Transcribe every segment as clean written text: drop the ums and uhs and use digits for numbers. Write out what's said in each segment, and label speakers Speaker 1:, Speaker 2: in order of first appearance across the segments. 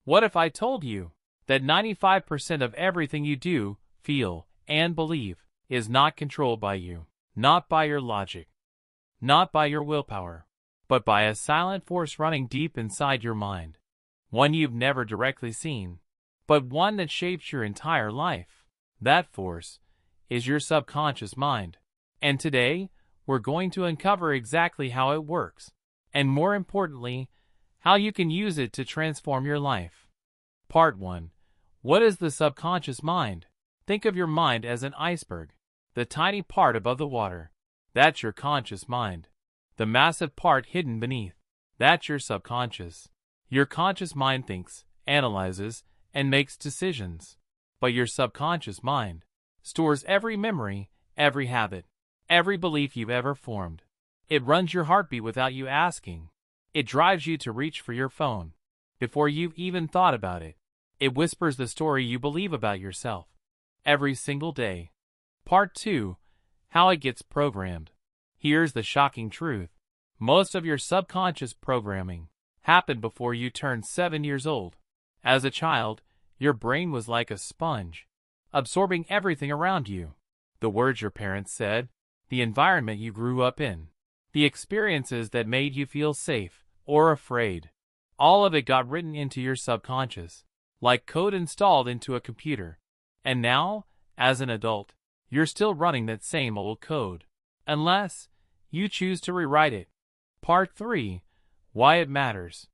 Speaker 1: What if I told you that 95% of everything you do, feel, and believe is not controlled by you, not by your logic, not by your willpower, but by a silent force running deep inside your mind, one you've never directly seen, but one that shapes your entire life? That force is your subconscious mind. And today, we're going to uncover exactly how it works, and more importantly, how you can use it to transform your life. Part 1. What is the subconscious mind? Think of your mind as an iceberg, the tiny part above the water. That's your conscious mind. The massive part hidden beneath. That's your subconscious. Your conscious mind thinks, analyzes, and makes decisions. But your subconscious mind stores every memory, every habit, every belief you've ever formed. It runs your heartbeat without you asking. It drives you to reach for your phone before you've even thought about it. It whispers the story you believe about yourself every single day. Part 2. How it gets programmed. Here's the shocking truth. Most of your subconscious programming happened before you turned 7 years old. As a child, your brain was like a sponge, absorbing everything around you. The words your parents said, the environment you grew up in, the experiences that made you feel safe or afraid. All of it got written into your subconscious, like code installed into a computer. And now, as an adult, you're still running that same old code, unless you choose to rewrite it. Part 3. Why it matters.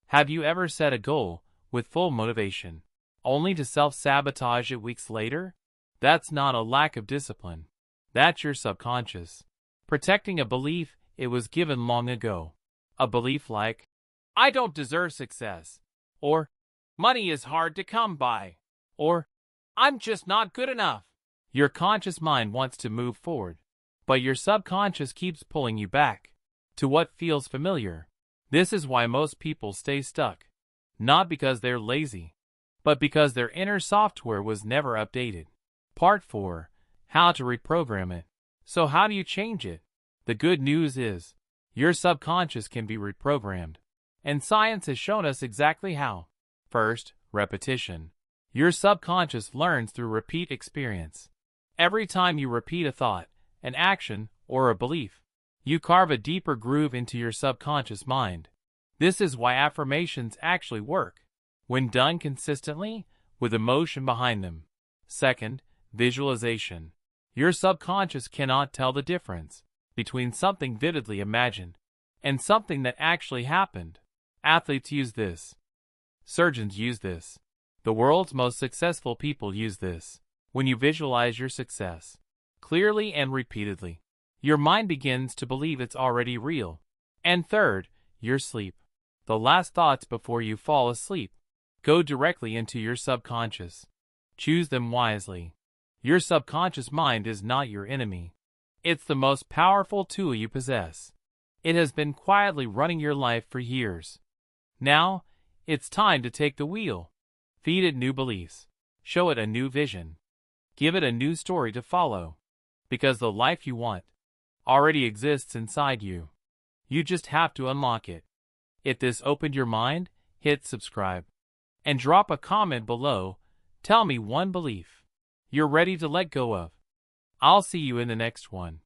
Speaker 1: Have you ever set a goal with full motivation, only to self-sabotage it weeks later? That's not a lack of discipline. That's your subconscious protecting a belief it was given long ago. A belief like, I don't deserve success, or money is hard to come by, or I'm just not good enough. Your conscious mind wants to move forward, but your subconscious keeps pulling you back to what feels familiar. This is why most people stay stuck, not because they're lazy, but because their inner software was never updated. Part 4. How to reprogram it. So how do you change it? The good news is, your subconscious can be reprogrammed, and science has shown us exactly how. First, repetition. Your subconscious learns through repeat experience. Every time you repeat a thought, an action, or a belief, you carve a deeper groove into your subconscious mind. This is why affirmations actually work, when done consistently, with emotion behind them. Second, visualization. Your subconscious cannot tell the difference between something vividly imagined and something that actually happened. Athletes use this. Surgeons use this. The world's most successful people use this. When you visualize your success clearly and repeatedly, your mind begins to believe it's already real. And third, your sleep. The last thoughts before you fall asleep go directly into your subconscious. Choose them wisely. Your subconscious mind is not your enemy. It's the most powerful tool you possess. It has been quietly running your life for years. Now, it's time to take the wheel. Feed it new beliefs. Show it a new vision. Give it a new story to follow. Because the life you want already exists inside you. You just have to unlock it. If this opened your mind, hit subscribe. And drop a comment below. Tell me one belief you're ready to let go of. I'll see you in the next one.